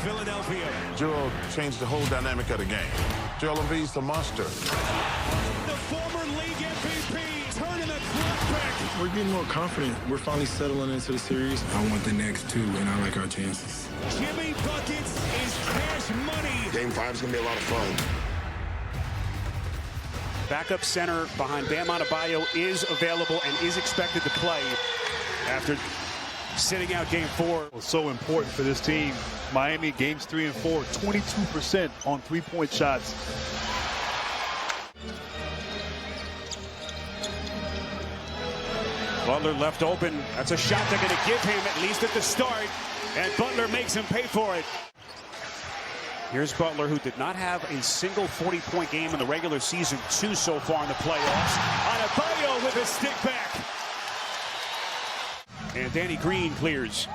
Philadelphia. Joel changed the whole dynamic of the game. Joel Embiid's a monster. The former league MVP turning the clock back. We're getting more confident. We're finally settling into the series. I want the next two, and I like our chances. Jimmy Buckets is cash money. Game 5 is going to be a lot of fun. Backup center behind Bam Adebayo is available and is expected to play after sitting out game 4. So important for this team. Miami games 3 and 4, 22% on three-point shots. Butler left open. That's a shot they're going to give him, at least at the start. And Butler makes him pay for it. Here's Butler, who did not have a single 40-point game in the regular season, 2 so far in the playoffs. Adebayo with a stick back. And Danny Green clears.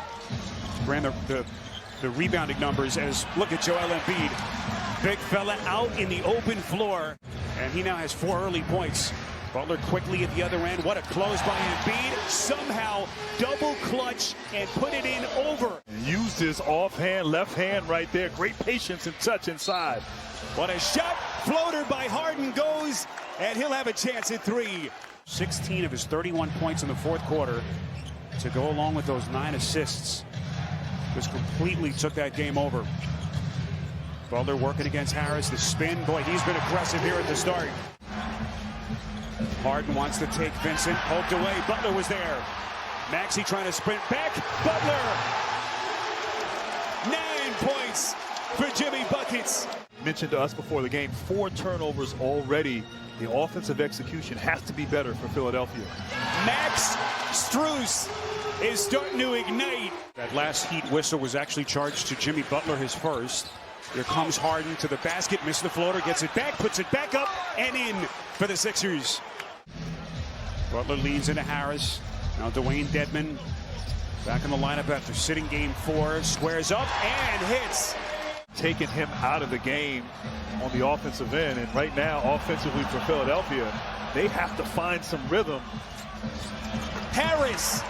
Ran the rebounding numbers as, look at Joel Embiid. Big fella out in the open floor. And he now has 4 early points. Butler quickly at the other end. What a close by Embiid. Somehow double clutch and put it in over. And used his offhand, left hand right there. Great patience and touch inside. What a shot. Floater by Harden goes, and he'll have a chance at 3. 16 of his 31 points in the fourth quarter to go along with those 9 assists. Just completely took that game over. Butler working against Harris. The spin. Boy, he's been aggressive here at the start. Harden wants to take Vincent. Poked away. Butler was there. Maxey trying to sprint back. Butler! 9 points for Jimmy Buckets. Mentioned to us before the game, 4 turnovers already. The offensive execution has to be better for Philadelphia. Max Strus is starting to ignite. That last Heat whistle was actually charged to Jimmy Butler, his first. Here comes Harden to the basket, missed the floater, gets it back, puts it back up and in for the Sixers. Butler leads into Harris. Now Dwayne Dedmon back in the lineup after sitting game 4. Squares up and hits. Taking him out of the game on the offensive end. And right now, offensively for Philadelphia, they have to find some rhythm. Harris.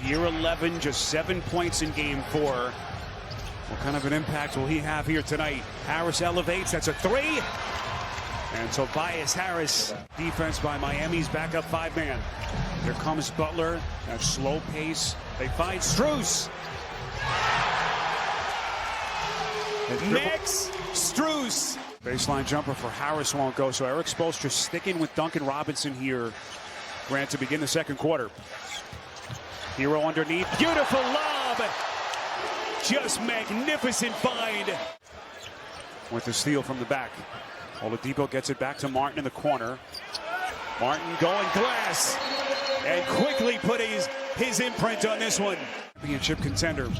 Year 11, just 7 points in game 4. What kind of an impact will he have here tonight? Harris elevates. That's a 3. And Tobias Harris, defense by Miami's backup 5-man. Here comes Butler. That slow pace. They find Strus. Max Strus. Baseline jumper for Harris won't go. So Eric Spoelstra sticking with Duncan Robinson here. Grant to begin the second quarter. Hero underneath. Beautiful lob. Just magnificent find. With the steal from the back. Oladipo gets it back to Martin in the corner. Martin going glass. And quickly put his imprint on this one. Championship contender.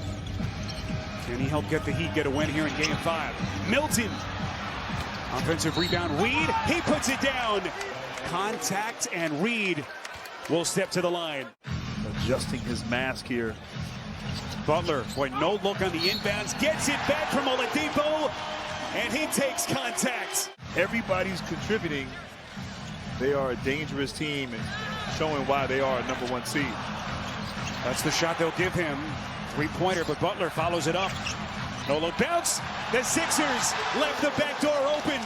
Can he help get the Heat get a win here in game 5? Milton. Offensive rebound. Reed. He puts it down. Contact, and Reed will step to the line. Adjusting his mask here. Butler, boy, no look on the inbounds. Gets it back from Oladipo. And he takes contact. Everybody's contributing. They are a dangerous team and showing why they are a #1 seed. That's the shot they'll give him. 3-pointer, but Butler follows it up. No look bounce. The Sixers left the back door open.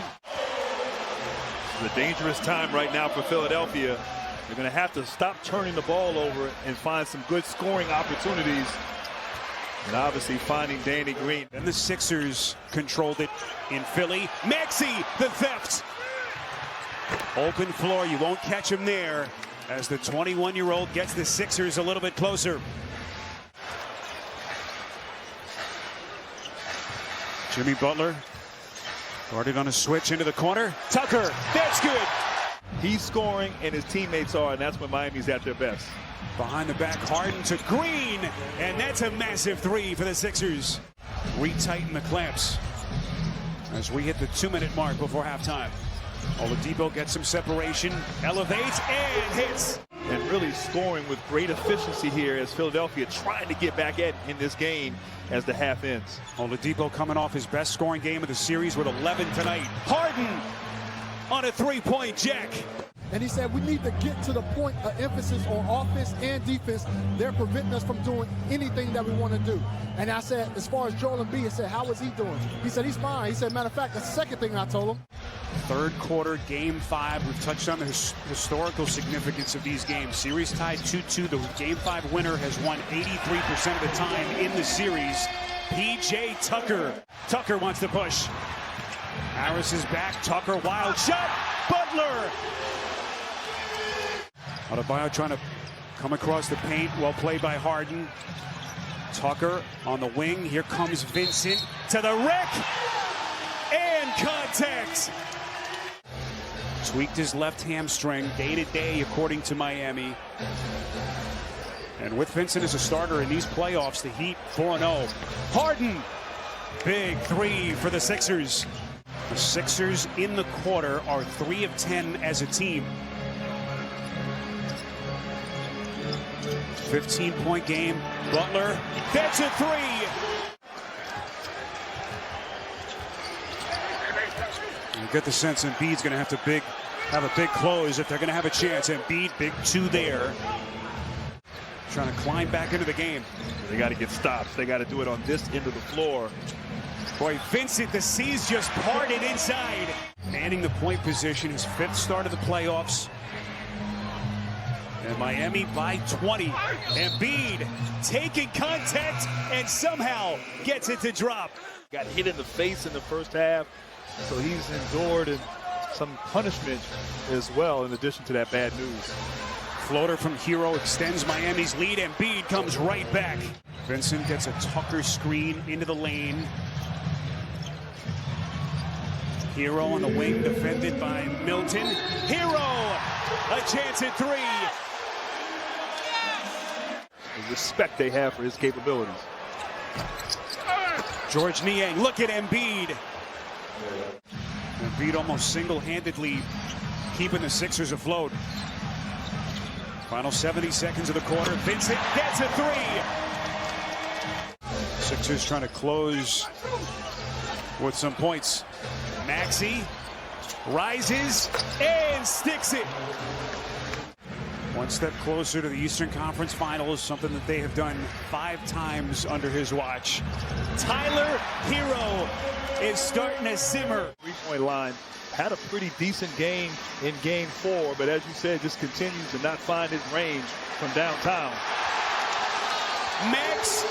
It's a dangerous time right now for Philadelphia. They're going to have to stop turning the ball over and find some good scoring opportunities. And obviously finding Danny Green. And the Sixers controlled it in Philly. Maxey, the theft. Open floor, you won't catch him there as the 21-year-old gets the Sixers a little bit closer. Jimmy Butler guarded on a switch into the corner. Tucker, that's good. He's scoring and his teammates are, and that's when Miami's at their best. Behind the back, Harden to Green, and that's a massive 3 for the Sixers. Retighten the clamps as we hit the 2-minute mark before halftime. Oladipo gets some separation, elevates, and hits. And really scoring with great efficiency here as Philadelphia trying to get back in this game as the half ends. Oladipo coming off his best scoring game of the series with 11 tonight. Harden on a 3-point jack. And he said, we need to get to the point of emphasis on offense and defense. They're preventing us from doing anything that we want to do. And I said, as far as Joel Embiid, I said, how is he doing? He said, he's fine. He said, matter of fact, that's the second thing I told him. Third quarter, game 5. We've touched on the historical significance of these games. Series tied 2-2. The game 5 winner has won 83% of the time in the series. P.J. Tucker. Tucker wants to push. Harris is back. Tucker, wild shot. Butler. Adebayo trying to come across the paint. Well played by Harden. Tucker on the wing. Here comes Vincent to the wreck. And contact. Tweaked his left hamstring day-to-day, according to Miami. And with Vincent as a starter in these playoffs, the Heat 4-0. Harden, big 3 for the Sixers. The Sixers in the quarter are 3 of 10 as a team. 15-point game. Butler, that's a 3. You get the sense Embiid's going to have to have a big close if they're going to have a chance. Embiid, big 2 there. Trying to climb back into the game. They got to get stops. They got to do it on this end of the floor. Boy, Vincent, the seas just parted inside. Manning the point position, his 5th start of the playoffs. And Miami by 20. Embiid taking contact and somehow gets it to drop. Got hit in the face in the first half, so he's endured and some punishment as well in addition to that bad news. Floater from Hero extends Miami's lead. Embiid comes right back. Vincent gets a Tucker screen into the lane. Hero on the wing, defended by Milton. Hero, a chance at 3. The respect they have for his capabilities. George Niang, look at Embiid. Embiid almost single-handedly keeping the Sixers afloat. Final 70 seconds of the quarter. Vincent, that's a 3. Sixers trying to close with some points. Maxey rises and sticks it. One step closer to the Eastern Conference Finals, something that they have done 5 times under his watch. Tyler Hero is starting to simmer. 3-point line. Had a pretty decent game in game 4, but as you said, just continues to not find his range from downtown. Max.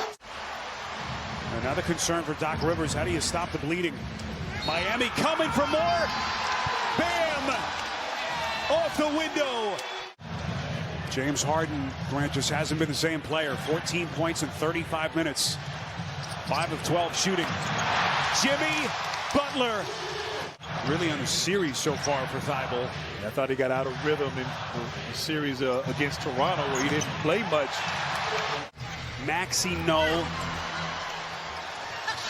Another concern for Doc Rivers. How do you stop the bleeding? Miami coming for more. Bam! Off the window. James Harden, Grant, just hasn't been the same player. 14 points in 35 minutes. 5 of 12 shooting. Jimmy Butler. Really on the series so far for Thibault. I thought he got out of rhythm in the series against Toronto where he didn't play much. Maxey, no.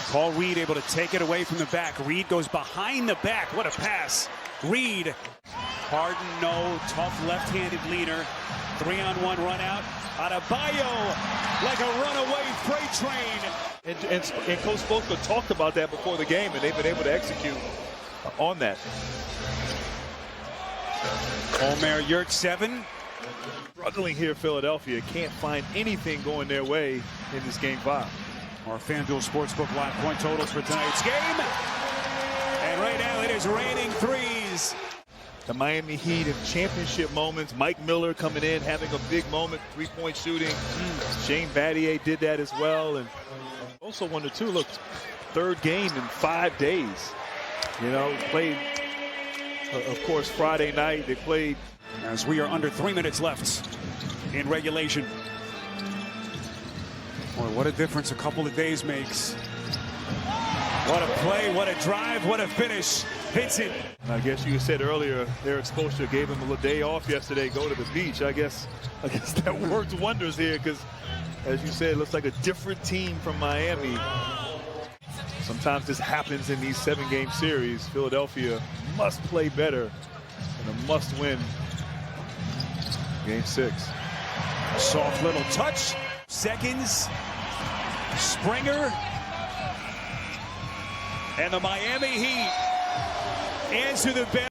Paul Reed able to take it away from the back. Reed goes behind the back. What a pass. Reed. Harden, no. Tough left-handed leader. 3-on-1 run out. Adebayo like a runaway freight train. And Coach Spoelstra talked about that before the game, and they've been able to execute on that. Omer Yurt 7. Struggling here, Philadelphia. Can't find anything going their way in this game 5. Our FanDuel Sportsbook live point totals for tonight's game. And right now it is raining 3s. The Miami Heat in championship moments. Mike Miller coming in, having a big moment, 3-point shooting. Shane Battier did that as well. And also wonder too, look, 3rd game in 5 days. You know, played, of course, Friday night. They played. As we are under 3 minutes left in regulation. Boy, what a difference a couple of days makes. What a play, what a drive, what a finish. Vincent. I guess you said earlier, Eric Spoelstra gave him a little day off yesterday, go to the beach. I guess that worked wonders here because, as you said, it looks like a different team from Miami. Sometimes this happens in these 7-game series. Philadelphia must play better and a must-win game 6. Soft little touch. Seconds. Springer. And the Miami Heat answer the bell.